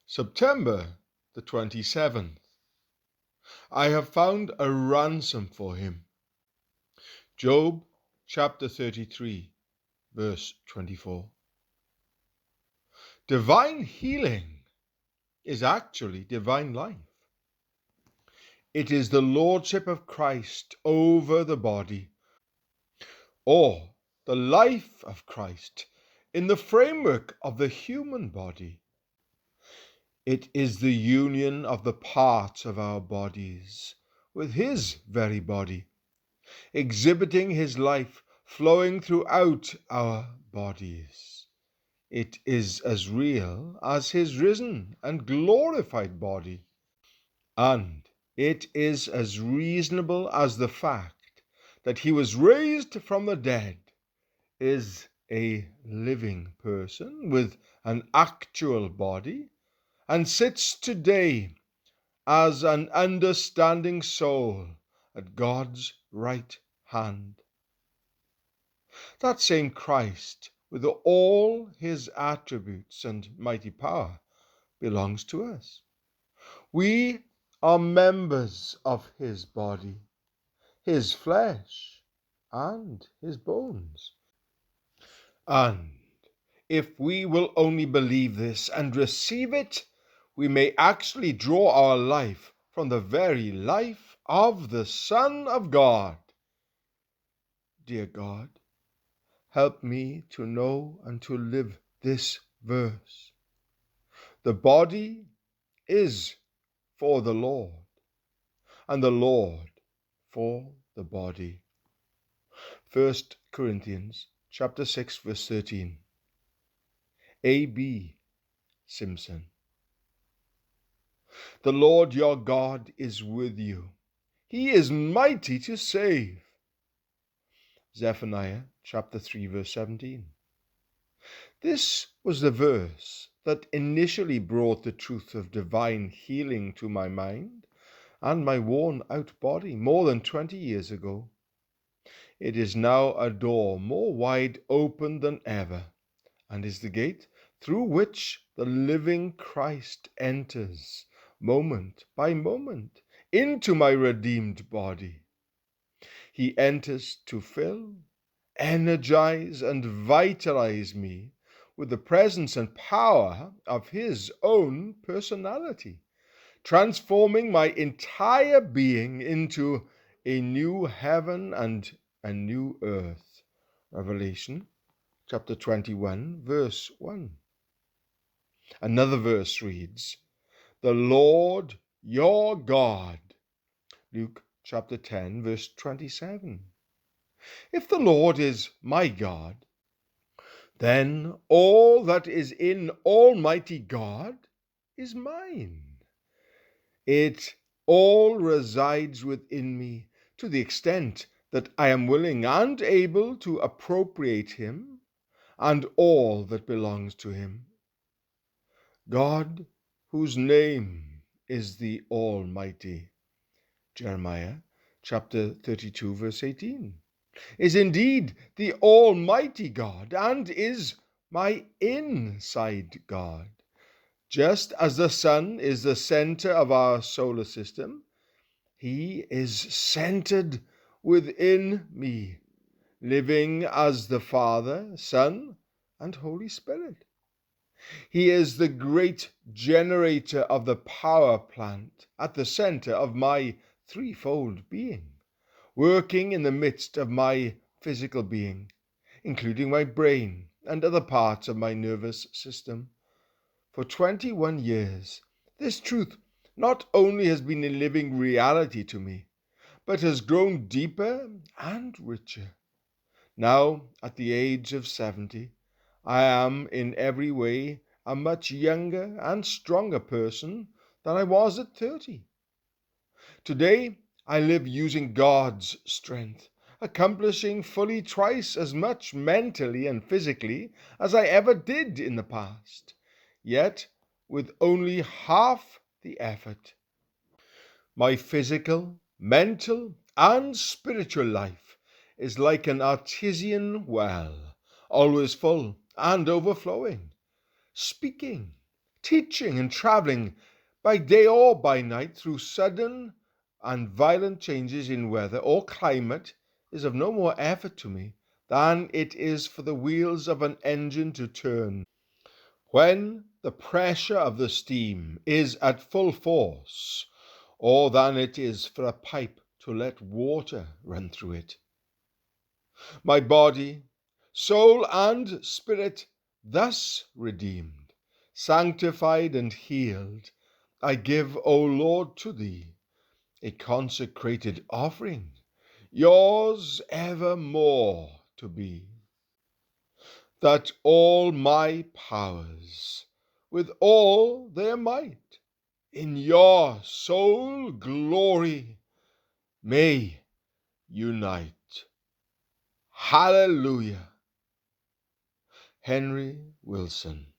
September the 27th. I have found a ransom for him. Job chapter 33, verse 24. Divine healing is actually divine life. It is the lordship of Christ over the body, or the life of Christ in the framework of the human body. It is the union of the parts of our bodies with his very body, exhibiting his life flowing throughout our bodies. It is as real as his risen and glorified body, and it is as reasonable as the fact that he was raised from the dead, is a living person with an actual body, and sits today as an understanding soul at God's right hand. That same Christ, with all his attributes and mighty power, belongs to us. We are members of his body, his flesh, and his bones. And if we will only believe this and receive it, we may actually draw our life from the very life of the Son of God. Dear God, help me to know and to live this verse. The body is for the Lord, and the Lord for the body. 1 Corinthians chapter 6, verse 13. A.B. Simpson. The Lord your God is with you. He is mighty to save. Zephaniah chapter 3, verse 17. This was the verse that initially brought the truth of divine healing to my mind and my worn-out body more than 20 years ago. It is now a door more wide open than ever, and is the gate through which the living Christ enters, moment by moment, into my redeemed body. He enters to fill, energize, and vitalize me with the presence and power of his own personality, transforming my entire being into a new heaven and a new earth. Revelation chapter 21, verse 1. Another verse reads, the Lord your God. Luke chapter 10, verse 27. If the Lord is my God, then all that is in Almighty God is mine. It all resides within me to the extent that I am willing and able to appropriate him and all that belongs to him. God, whose name is the Almighty, Jeremiah chapter 32, verse 18, is indeed the Almighty God and is my inside God. Just as the sun is the center of our solar system, he is centered within me, living as the Father, Son, and Holy Spirit. He is the great generator of the power plant at the center of my threefold being, working in the midst of my physical being, including my brain and other parts of my nervous system. For 21 years, this truth not only has been a living reality to me, but has grown deeper and richer. Now, at the age of 70, I am in every way a much younger and stronger person than I was at 30. Today, I live using God's strength, accomplishing fully twice as much mentally and physically as I ever did in the past, yet with only half the effort. My physical, mental, and spiritual life is like an artesian well, always full and overflowing, speaking, teaching and travelling by day or by night through sudden and violent changes in weather or climate is of no more effort to me than it is for the wheels of an engine to turn. When the pressure of the steam is at full force, or than it is for a pipe to let water run through it. My body, soul, and spirit thus redeemed, sanctified, and healed, I give, O Lord, to thee, a consecrated offering, yours evermore to be, that all my powers, with all their might, in your sole glory may unite. Hallelujah. Henry Wilson.